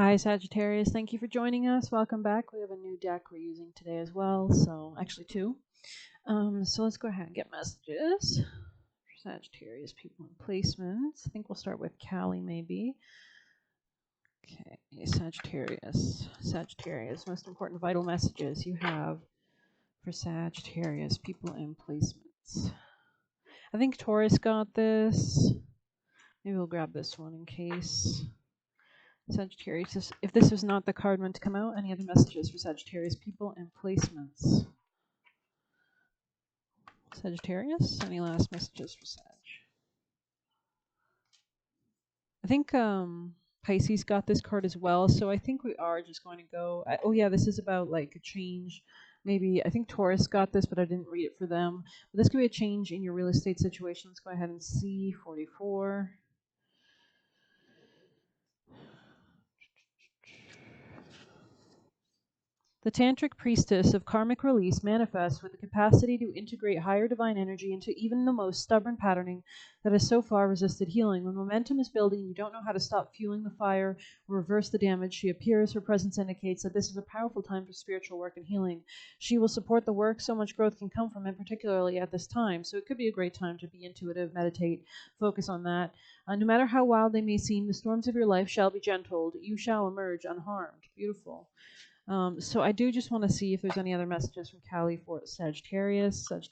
Hi Sagittarius, thank you for joining us. Welcome back. We have a new deck we're using today as well, so actually two. So let's go ahead and get messages for Sagittarius people and placements. I think we'll start with Callie maybe. Okay, Sagittarius, most important vital messages you have for Sagittarius people and placements. I think Taurus got this. Maybe we'll grab this one in case. Sagittarius, if this was not the card meant to come out, any other messages for Sagittarius people and placements? Sagittarius, any last messages for Sag? I think Pisces got this card as well, so I think we are just going to go. Oh yeah, this is about like a change. Maybe I think Taurus got this, but I didn't read it for them. But this could be a change in your real estate situation. Let's go ahead and see 44. The Tantric priestess of karmic release manifests with the capacity to integrate higher divine energy into even the most stubborn patterning that has so far resisted healing. When momentum is building and you don't know how to stop fueling the fire or reverse the damage, she appears. Her presence indicates that this is a powerful time for spiritual work and healing. She will support the work. So much growth can come from it, particularly at this time. So it could be a great time to be intuitive, meditate, focus on that. No matter how wild they may seem, the storms of your life shall be gentled. You shall emerge unharmed. Beautiful. So I do just want to see if there's any other messages from Callie for Sagittarius. It's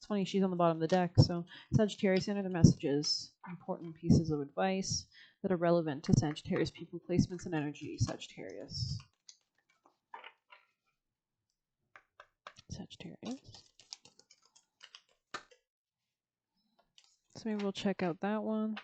funny, she's on the bottom of the deck. So Sagittarius, any other messages, important pieces of advice that are relevant to Sagittarius people, placements, and energy. Sagittarius. So maybe we'll check out that one.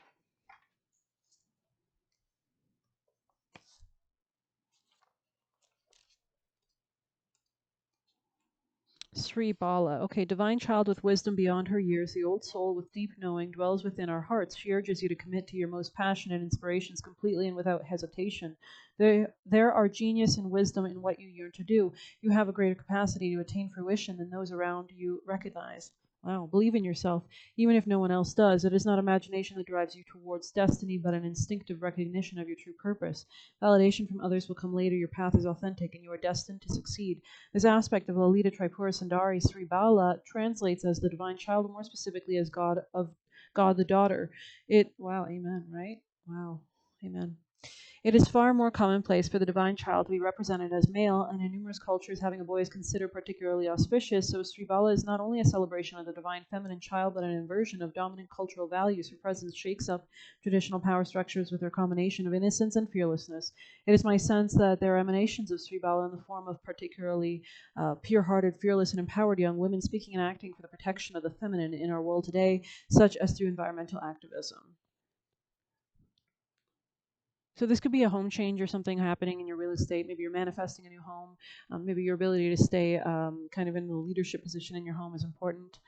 Sri Bala. Okay, divine child with wisdom beyond her years, the old soul with deep knowing dwells within our hearts. She urges you to commit to your most passionate inspirations completely and without hesitation. There are genius and wisdom in what you yearn to do. You have a greater capacity to attain fruition than those around you recognize. Wow, believe in yourself, even if no one else does. It is not imagination that drives you towards destiny, but an instinctive recognition of your true purpose. Validation from others will come later. Your path is authentic, and you are destined to succeed. This aspect of Lalita Tripura Sundari Sri Bala translates as the divine child, or more specifically as God the daughter. Wow, amen, right? Wow, amen. It is far more commonplace for the divine child to be represented as male, and in numerous cultures having a boy is considered particularly auspicious, so Sri Bala is not only a celebration of the divine feminine child, but an inversion of dominant cultural values. Her presence shakes up traditional power structures with her combination of innocence and fearlessness. It is my sense that there are emanations of Sri Bala in the form of particularly pure-hearted, fearless, and empowered young women speaking and acting for the protection of the feminine in our world today, such as through environmental activism. So this could be a home change or something happening in your real estate. Maybe you're manifesting a new home. Maybe your ability to stay kind of in the leadership position in your home is important.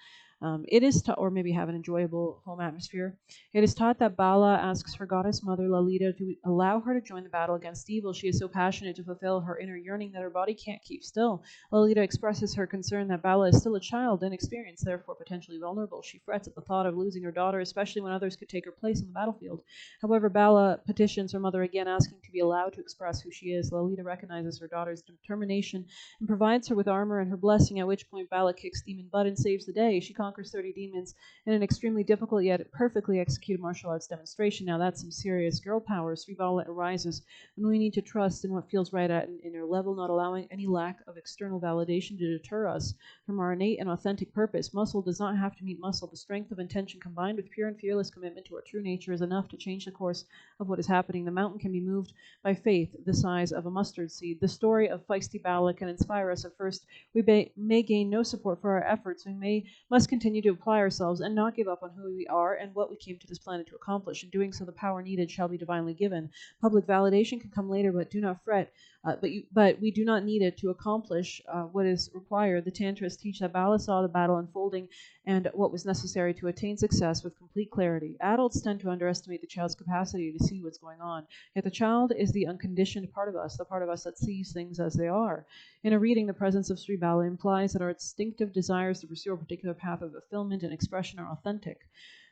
It is or maybe have an enjoyable home atmosphere. It is taught that Bala asks her goddess mother Lalita to allow her to join the battle against evil. She is so passionate to fulfill her inner yearning that her body can't keep still. Lalita expresses her concern that Bala is still a child, inexperienced, therefore potentially vulnerable. She frets at the thought of losing her daughter, especially when others could take her place on the battlefield. However, Bala petitions her mother again, asking to be allowed to express who she is. Lalita recognizes her daughter's determination and provides her with armor and her blessing, at which point Bala kicks demon butt and saves the day. She conquers 30 demons in an extremely difficult yet perfectly executed martial arts demonstration. Now that's some serious girl power. Sri Bala arises when we need to trust in what feels right at an inner level, not allowing any lack of external validation to deter us from our innate and authentic purpose. Muscle does not have to meet muscle. The strength of intention combined with pure and fearless commitment to our true nature is enough to change the course of what is happening. The mountain can be moved by faith the size of a mustard seed. The story of feisty Bala can inspire us. At first, we may gain no support for our efforts. We must continue to apply ourselves and not give up on who we are and what we came to this planet to accomplish. In doing so, the power needed shall be divinely given. Public validation can come later, but do not fret. But we do not need it to accomplish what is required. The Tantras teach that Bala saw the battle unfolding and what was necessary to attain success with complete clarity. Adults tend to underestimate the child's capacity to see what's going on, yet the child is the unconditioned part of us, the part of us that sees things as they are. In a reading, the presence of Sri Bala implies that our instinctive desires to pursue a particular path of fulfillment and expression are authentic.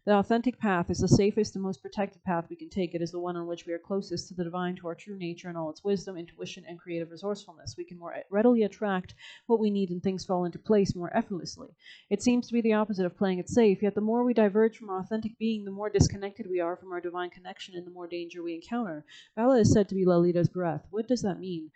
The authentic path is the safest and most protected path we can take. It is the one on which we are closest to the divine, to our true nature and all its wisdom, intuition, and creative resourcefulness. We can more readily attract what we need and things fall into place more effortlessly. It seems to be the opposite of playing it safe, yet the more we diverge from our authentic being, the more disconnected we are from our divine connection and the more danger we encounter. Bala is said to be Lalita's breath. What does that mean?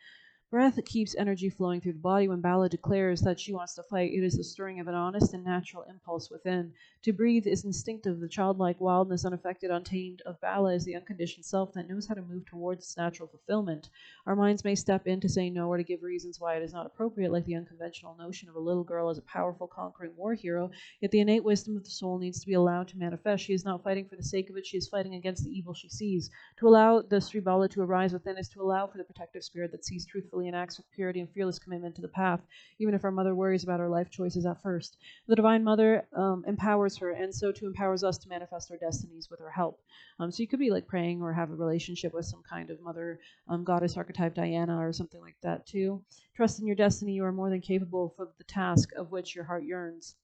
Breath keeps energy flowing through the body. When Bala declares that she wants to fight, it is the stirring of an honest and natural impulse within. To breathe is instinctive. The childlike wildness, unaffected, untamed of Bala is the unconditioned self that knows how to move towards its natural fulfillment. Our minds may step in to say no or to give reasons why it is not appropriate, like the unconventional notion of a little girl as a powerful, conquering war hero, yet the innate wisdom of the soul needs to be allowed to manifest. She is not fighting for the sake of it. She is fighting against the evil she sees. To allow the Sri Bala to arise within is to allow for the protective spirit that sees truthfully and acts with purity and fearless commitment to the path, even if our mother worries about our life choices at first. The Divine Mother empowers her, and so too empowers us to manifest our destinies with her help. So you could be like praying or have a relationship with some kind of mother, goddess archetype, Diana, or something like that too. Trust in your destiny. You are more than capable of the task of which your heart yearns.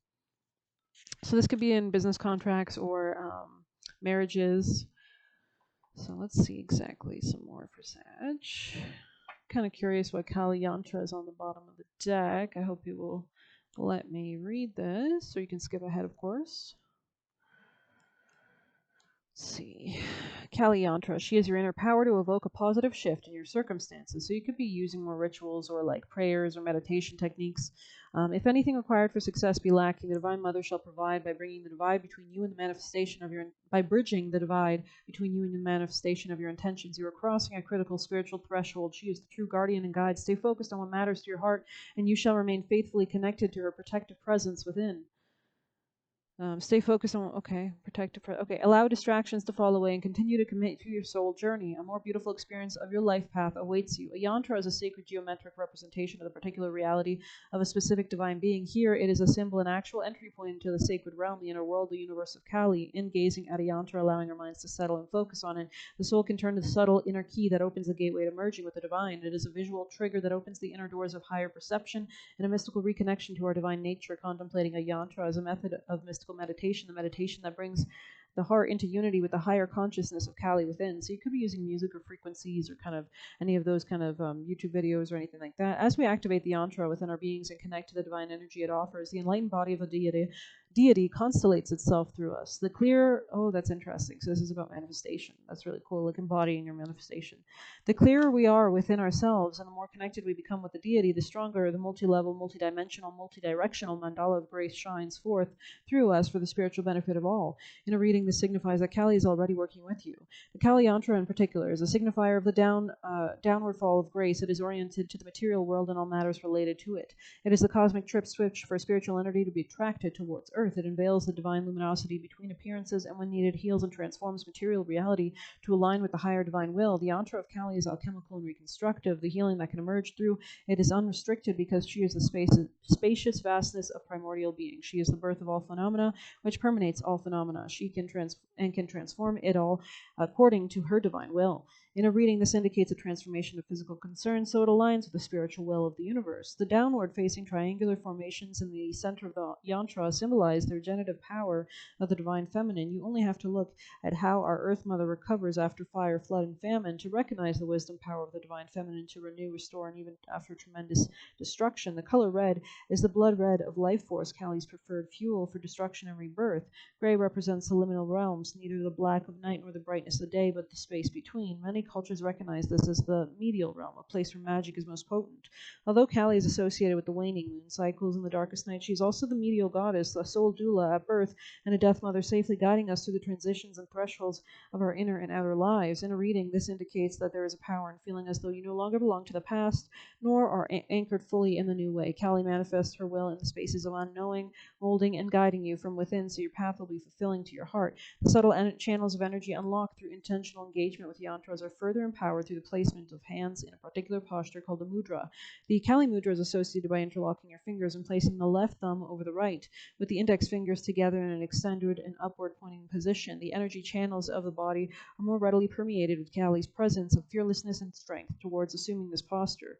So this could be in business contracts or marriages. So let's see exactly some more for Sag. Kind of curious why Kali Yantra is on the bottom of the deck. I hope you will let me read this, so you can skip ahead, of course. Let's see. Kali Yantra. She is your inner power to evoke a positive shift in your circumstances. So you could be using more rituals or like prayers or meditation techniques. If anything required for success be lacking, the Divine Mother shall provide by bringing the divide between you and the manifestation of your by bridging the divide between you and the manifestation of your intentions. You are crossing a critical spiritual threshold. She is the true guardian and guide. Stay focused on what matters to your heart, and you shall remain faithfully connected to her protective presence within. Stay focused on, okay, protective, okay, allow distractions to fall away and continue to commit to your soul journey. A more beautiful experience of your life path awaits you. A yantra is a sacred geometric representation of the particular reality of a specific divine being. Here, it is a symbol and actual entry point into the sacred realm, the inner world, the universe of Kali. In gazing at a yantra, allowing our minds to settle and focus on it, the soul can turn to the subtle inner key that opens the gateway to merging with the divine. It is a visual trigger that opens the inner doors of higher perception and a mystical reconnection to our divine nature. Contemplating a yantra as a method of mystical meditation, the meditation that brings the heart into unity with the higher consciousness of Kali within. So you could be using music or frequencies or kind of any of those kind of YouTube videos or anything like that. As we activate the yantra within our beings and connect to the divine energy it offers, the enlightened body of a deity constellates itself through us. The clear, oh, that's interesting. So this is about manifestation. That's really cool, like embodying your manifestation. The clearer we are within ourselves and the more connected we become with the deity, the stronger the multi-level, multi-dimensional, multi-directional mandala of grace shines forth through us for the spiritual benefit of all. In a reading, this signifies that Kali is already working with you. The Kali Yantra in particular is a signifier of the downward fall of grace. It is oriented to the material world and all matters related to it. It is the cosmic trip switch for spiritual energy to be attracted towards Earth. It unveils the divine luminosity between appearances and when needed heals and transforms material reality to align with the higher divine will. The yantra of Kali is alchemical and reconstructive. The healing that can emerge through it is unrestricted because she is the spacious vastness of primordial being. She is the birth of all phenomena, which permeates all phenomena. She can transform it all according to her divine will. In a reading, this indicates a transformation of physical concerns, so it aligns with the spiritual will of the universe. The downward-facing triangular formations in the center of the yantra symbolize the regenerative power of the divine feminine. You only have to look at how our Earth Mother recovers after fire, flood, and famine to recognize the wisdom power of the divine feminine to renew, restore, and even after tremendous destruction. The color red is the blood red of life force, Kali's preferred fuel for destruction and rebirth. Gray represents the liminal realms, neither the black of night nor the brightness of day, but the space between. Many cultures recognize this as the medial realm, a place where magic is most potent. Although Kali is associated with the waning moon cycles and the darkest night, she is also the medial goddess, a soul doula at birth, and a death mother safely guiding us through the transitions and thresholds of our inner and outer lives. In a reading, this indicates that there is a power in feeling as though you no longer belong to the past, nor are anchored fully in the new way. Kali manifests her will in the spaces of unknowing, molding, and guiding you from within, so your path will be fulfilling to your heart. The subtle channels of energy unlocked through intentional engagement with yantras are further empowered through the placement of hands in a particular posture called the mudra. The Kali mudra is associated by interlocking your fingers and placing the left thumb over the right, with the index fingers together in an extended and upward pointing position. The energy channels of the body are more readily permeated with Kali's presence of fearlessness and strength towards assuming this posture.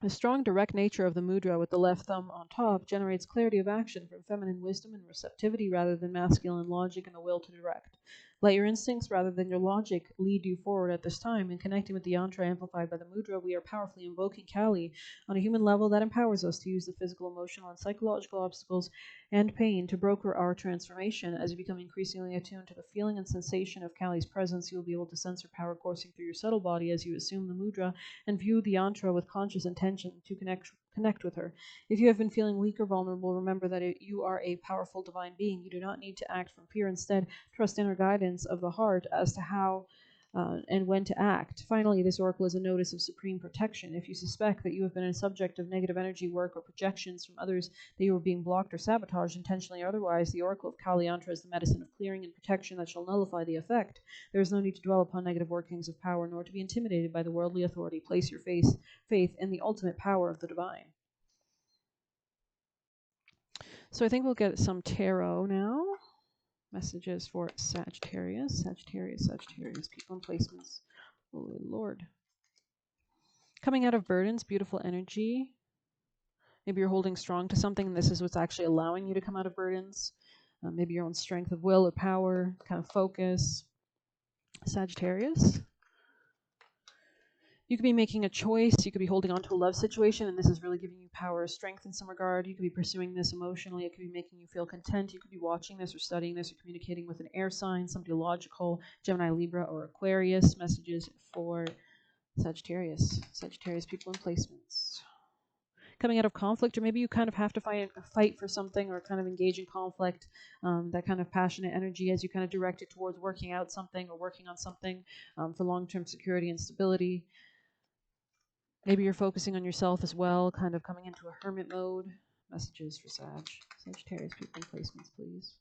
The strong, direct nature of the mudra with the left thumb on top generates clarity of action from feminine wisdom and receptivity rather than masculine logic and the will to direct. Let your instincts rather than your logic lead you forward at this time. In connecting with the yantra amplified by the mudra, we are powerfully invoking Kali on a human level that empowers us to use the physical, emotional, and psychological obstacles and pain to broker our transformation. As you become increasingly attuned to the feeling and sensation of Kali's presence, you will be able to sense her power coursing through your subtle body as you assume the mudra and view the yantra with conscious intention to connect with her. If you have been feeling weak or vulnerable, remember that you are a powerful divine being. You do not need to act from fear. Instead, trust inner guidance of the heart as to how and when to act. Finally, this oracle is a notice of supreme protection. If you suspect that you have been a subject of negative energy work or projections from others, that you are being blocked or sabotaged intentionally or otherwise, the oracle of Kali Yantra is the medicine of clearing and protection that shall nullify the effect. There is no need to dwell upon negative workings of power, nor to be intimidated by the worldly authority. Place your faith in the ultimate power of the divine. So I think we'll get some tarot now. Messages for Sagittarius, people and placements. Oh, Lord. Coming out of burdens, beautiful energy. Maybe you're holding strong to something, and this is what's actually allowing you to come out of burdens. Maybe your own strength of will or power, kind of focus. Sagittarius. You could be making a choice. You could be holding on to a love situation, and this is really giving you power or strength in some regard. You could be pursuing this emotionally. It could be making you feel content. You could be watching this or studying this or communicating with an air sign, somebody logical, Gemini, Libra, or Aquarius. Messages for Sagittarius people and placements. Coming out of conflict, or maybe you kind of have to fight for something or kind of engage in conflict, that kind of passionate energy as you kind of direct it towards working out something or working on something for long-term security and stability. Maybe you're focusing on yourself as well, kind of coming into a hermit mode. Messages for Sagittarius people and placements, please.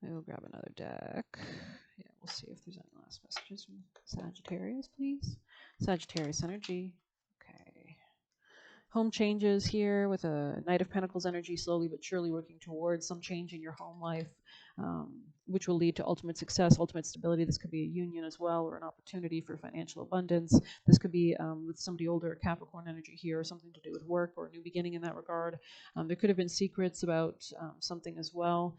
I will grab another deck. Yeah, we'll see if there's any last messages from Sagittarius, please. Sagittarius energy. Okay. Home changes here with a Knight of Pentacles energy, slowly but surely working towards some change in your home life, which will lead to ultimate success, ultimate stability. This could be a union as well, or an opportunity for financial abundance. This could be with somebody older, Capricorn energy here, or something to do with work or a new beginning in that regard. There could have been secrets about something as well.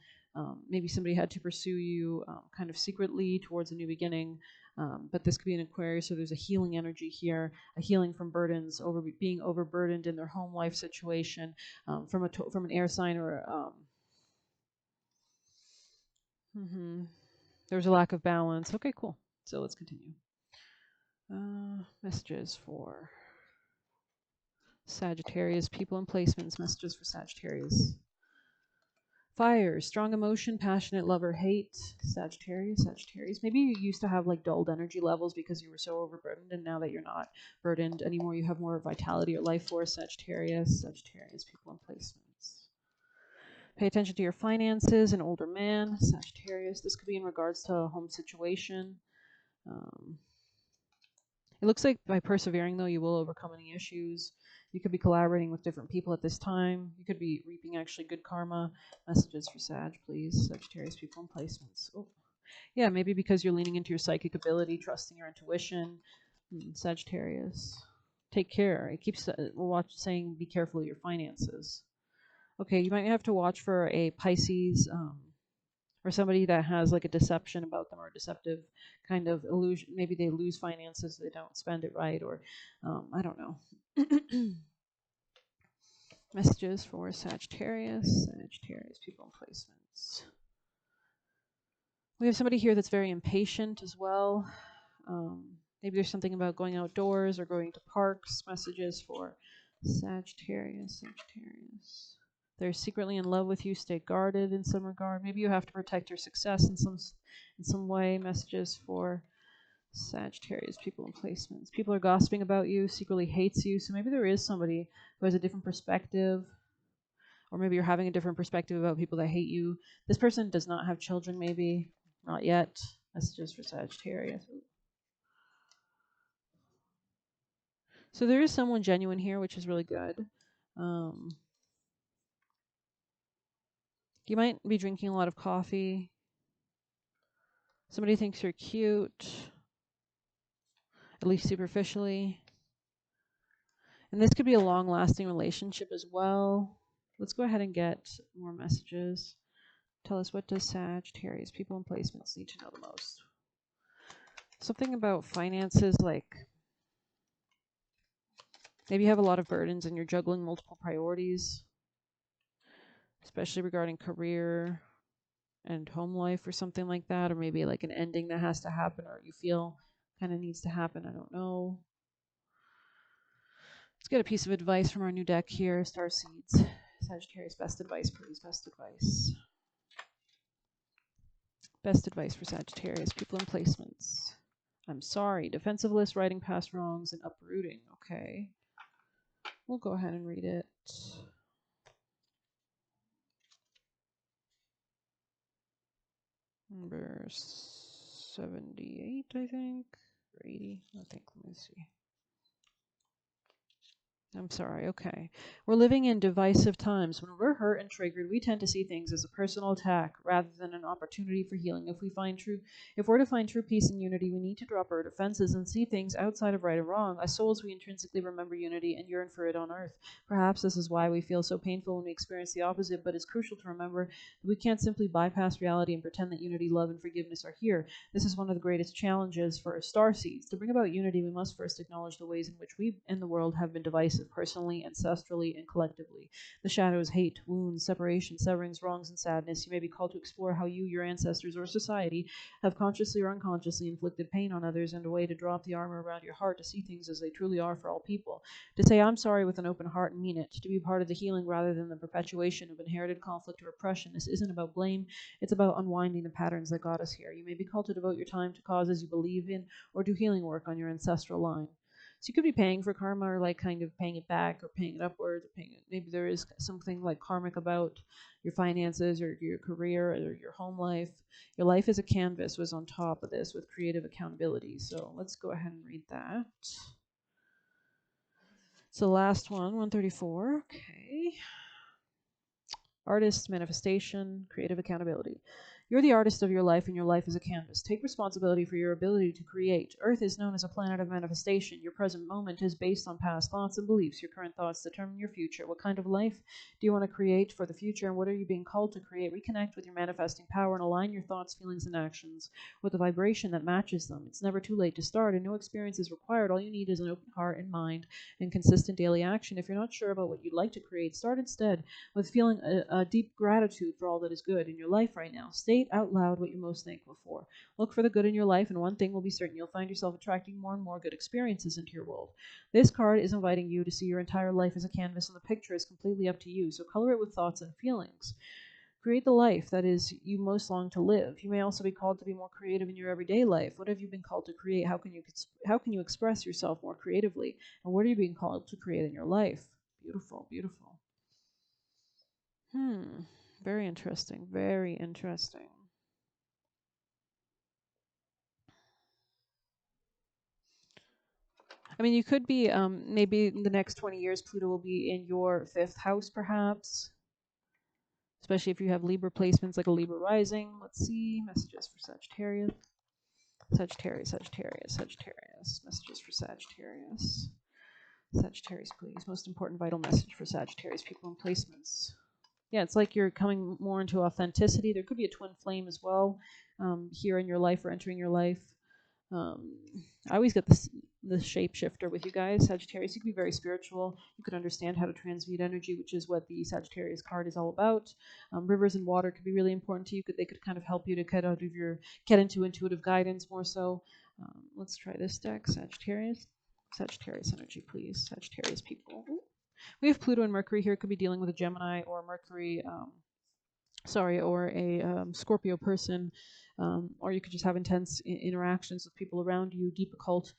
Maybe somebody had to pursue you kind of secretly towards a new beginning. But this could be an Aquarius, so there's a healing energy here, a healing from burdens, being overburdened in their home life situation, from an air sign or there's a lack of balance. Okay, cool. So let's continue. Messages for Sagittarius people and placements. Messages for Sagittarius. Fire, strong emotion, passionate love or hate. Sagittarius. Maybe you used to have like dulled energy levels because you were so overburdened, and now that you're not burdened anymore, you have more vitality or life force. Sagittarius people and placements. Pay attention to your finances, an older man. Sagittarius. This could be in regards to a home situation. It looks like by persevering, though, you will overcome any issues. You could be collaborating with different people at this time. You could be reaping actually good karma. Messages for Sag, please. Sagittarius people and placements. Oh, yeah, maybe because you're leaning into your psychic ability, trusting your intuition. Sagittarius. Take care. It keeps saying be careful of your finances. Okay, you might have to watch for a Pisces, or somebody that has like a deception about them or a deceptive kind of illusion. Maybe they lose finances, they don't spend it right, or I don't know. Messages for Sagittarius people and placements. We have somebody here that's very impatient as well. Maybe there's something about going outdoors or going to parks. Messages for Sagittarius. They're secretly in love with you. Stay guarded in some regard. Maybe you have to protect your success in some way. Messages for Sagittarius people and placements. People are gossiping about you, secretly hates you. So maybe there is somebody who has a different perspective, or maybe you're having a different perspective about people that hate you. This person does not have children, maybe. Not yet. Messages for Sagittarius. So there is someone genuine here, which is really good. You might be drinking a lot of coffee. Somebody thinks you're cute, at least superficially. And this could be a long-lasting relationship as well. Let's go ahead and get more messages. Tell us, what does Sagittarius people and placements need to know the most? Something about finances, like maybe you have a lot of burdens and you're juggling multiple priorities, especially regarding career and home life or something like that, or maybe like an ending that has to happen or you feel kind of needs to happen. I don't know. Let's get a piece of advice from our new deck here, Star Seeds. Sagittarius, best advice, please. Best advice. Best advice for Sagittarius, people and placements. I'm sorry. Defensive list, writing past wrongs, and uprooting. Okay. We'll go ahead and read it. Number 78, I think. Or 80, I think. Let me see. I'm sorry, okay. We're living in divisive times. When we're hurt and triggered, we tend to see things as a personal attack rather than an opportunity for healing. If we're to find true peace and unity, we need to drop our defenses and see things outside of right or wrong. As souls, we intrinsically remember unity and yearn for it on earth. Perhaps this is why we feel so painful when we experience the opposite, but it's crucial to remember that we can't simply bypass reality and pretend that unity, love, and forgiveness are here. This is one of the greatest challenges for star seeds. To bring about unity, we must first acknowledge the ways in which we in the world have been divisive, personally, ancestrally, and collectively. The shadows, hate, wounds, separation, severings, wrongs, and sadness. You may be called to explore how you, your ancestors, or society have consciously or unconsciously inflicted pain on others, and a way to drop the armor around your heart to see things as they truly are for all people. To say I'm sorry with an open heart and mean it. To be part of the healing rather than the perpetuation of inherited conflict or oppression. This isn't about blame. It's about unwinding the patterns that got us here. You may be called to devote your time to causes you believe in or do healing work on your ancestral line. So you could be paying for karma, or like kind of paying it back, or paying it upwards, or paying it. Maybe there is something like karmic about your finances or your career or your home life. Your life as a canvas was on top of this with creative accountability. So let's go ahead and read that. So last one, 134. Okay. Artist, manifestation, creative accountability. You're the artist of your life, and your life is a canvas. Take responsibility for your ability to create. Earth is known as a planet of manifestation. Your present moment is based on past thoughts and beliefs. Your current thoughts determine your future. What kind of life do you want to create for the future, and what are you being called to create? Reconnect with your manifesting power and align your thoughts, feelings, and actions with a vibration that matches them. It's never too late to start, and no experience is required. All you need is an open heart and mind and consistent daily action. If you're not sure about what you'd like to create, start instead with feeling a deep gratitude for all that is good in your life right now. State out loud what you're most thankful for. Look for the good in your life, and one thing will be certain: you'll find yourself attracting more and more good experiences into your world. This card is inviting you to see your entire life as a canvas, and the picture is completely up to you. So color it with thoughts and feelings. Create the life that is you most long to live. You may also be called to be more creative in your everyday life. What have you been called to create? How can you express yourself more creatively? And what are you being called to create in your life? Beautiful, beautiful. Very interesting. Very interesting. I mean, you could be, maybe in the next 20 years, Pluto will be in your 5th house, perhaps. Especially if you have Libra placements, like a Libra rising. Let's see. Messages for Sagittarius. Sagittarius, Sagittarius, Sagittarius. Messages for Sagittarius. Sagittarius, please. Most important vital message for Sagittarius people and placements. Yeah, it's like you're coming more into authenticity. There could be a twin flame as well, here in your life or entering your life. I always get the shapeshifter with you guys, Sagittarius. You can be very spiritual. You could understand how to transmute energy, which is what the Sagittarius card is all about. Rivers and water could be really important to you. They could kind of help you to get into intuitive guidance more so. Let's try this deck, Sagittarius. Sagittarius energy, please. Sagittarius people. Ooh. We have Pluto and Mercury here. Could be dealing with a Gemini or Mercury, or a Scorpio person, or you could just have intense interactions with people around you, deep occult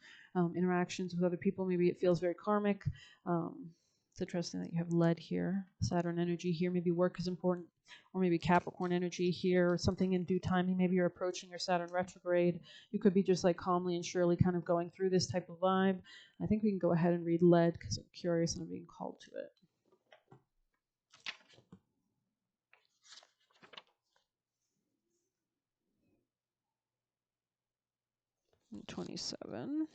interactions with other people. Maybe it feels very karmic. It's interesting that you have lead here, Saturn energy here. Maybe work is important, or maybe Capricorn energy here, or something in due timing. Maybe you're approaching your Saturn retrograde. You could be just like calmly and surely kind of going through this type of vibe. I think we can go ahead and read lead because I'm curious and I'm being called to it. 27.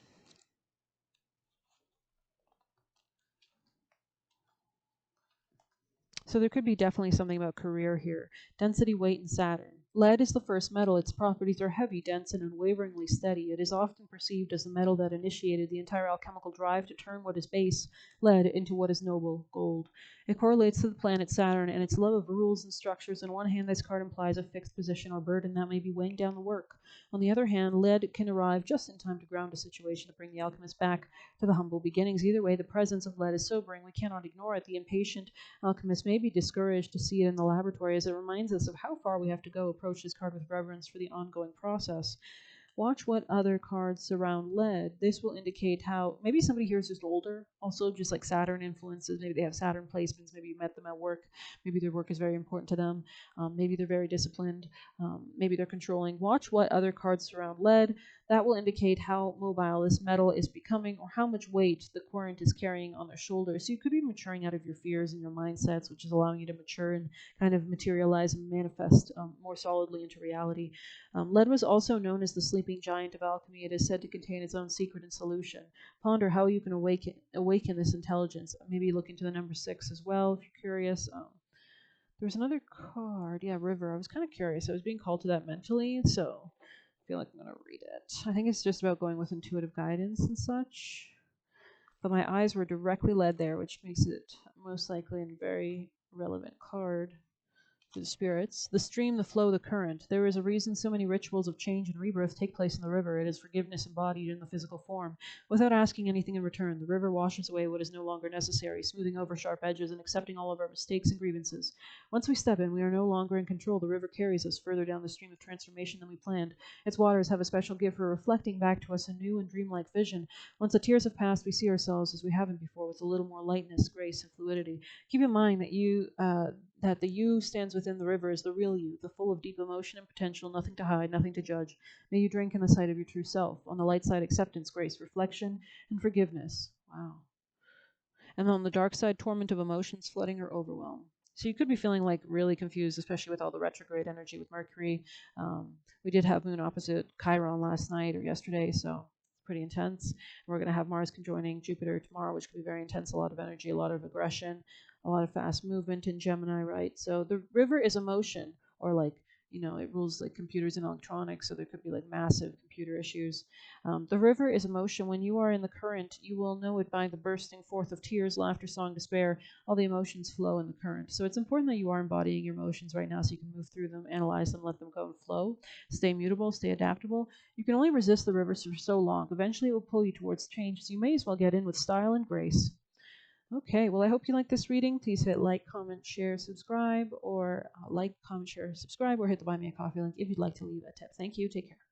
So there could be definitely something about career here. Density, weight, and Saturn. Lead is the first metal. Its properties are heavy, dense, and unwaveringly steady. It is often perceived as the metal that initiated the entire alchemical drive to turn what is base, lead, into what is noble, gold. It correlates to the planet Saturn and its love of rules and structures. On one hand, this card implies a fixed position or burden that may be weighing down the work. On the other hand, lead can arrive just in time to ground a situation to bring the alchemist back to the humble beginnings. Either way, the presence of lead is sobering. We cannot ignore it. The impatient alchemists may be discouraged to see it in the laboratory as it reminds us of how far we have to go. Approach this card with reverence for the ongoing process. Watch what other cards surround lead. This will indicate how maybe somebody here is just older, also just like Saturn influences. Maybe they have Saturn placements. Maybe you met them at work. Maybe their work is very important to them. Maybe they're very disciplined. Maybe they're controlling. Watch what other cards surround lead. That will indicate how mobile this metal is becoming or how much weight the current is carrying on their shoulders. So you could be maturing out of your fears and your mindsets, which is allowing you to mature and kind of materialize and manifest more solidly into reality. Lead was also known as the sleeping giant of alchemy. It is said to contain its own secret and solution. Ponder how you can awaken this intelligence. Maybe look into the number 6 as well if you're curious. There's another card. Yeah, River. I was kind of curious. I was being called to that mentally, so I feel like I'm going to read it. I think it's just about going with intuitive guidance and such. But my eyes were directly led there, which makes it most likely a very relevant card to the spirits. The stream, the flow, the current. There is a reason so many rituals of change and rebirth take place in the river. It is forgiveness embodied in the physical form. Without asking anything in return, the river washes away what is no longer necessary, smoothing over sharp edges and accepting all of our mistakes and grievances. Once we step in, we are no longer in control. The river carries us further down the stream of transformation than we planned. Its waters have a special gift for reflecting back to us a new and dreamlike vision. Once the tears have passed, we see ourselves as we haven't before, with a little more lightness, grace, and fluidity. Keep in mind that the you stands within the river is the real you, the full of deep emotion and potential, nothing to hide, nothing to judge. May you drink in the sight of your true self. On the light side, acceptance, grace, reflection, and forgiveness. Wow. And on the dark side, torment of emotions, flooding or overwhelm. So you could be feeling like really confused, especially with all the retrograde energy with Mercury. We did have Moon opposite Chiron last night or yesterday, so it's pretty intense. And we're going to have Mars conjoining Jupiter tomorrow, which could be very intense, a lot of energy, a lot of aggression, a lot of fast movement in Gemini, right? So the river is emotion, or like, it rules like computers and electronics, so there could be like massive computer issues. The river is emotion. When you are in the current, you will know it by the bursting forth of tears, laughter, song, despair. All the emotions flow in the current. So it's important that you are embodying your emotions right now so you can move through them, analyze them, let them go and flow. Stay mutable, stay adaptable. You can only resist the river for so long. Eventually it will pull you towards change, so you may as well get in with style and grace. Okay, well, I hope you like this reading. Please hit like, comment, share, subscribe, or like, comment, share, subscribe, or hit the Buy Me a Coffee link if you'd like to leave a tip. Thank you. Take care.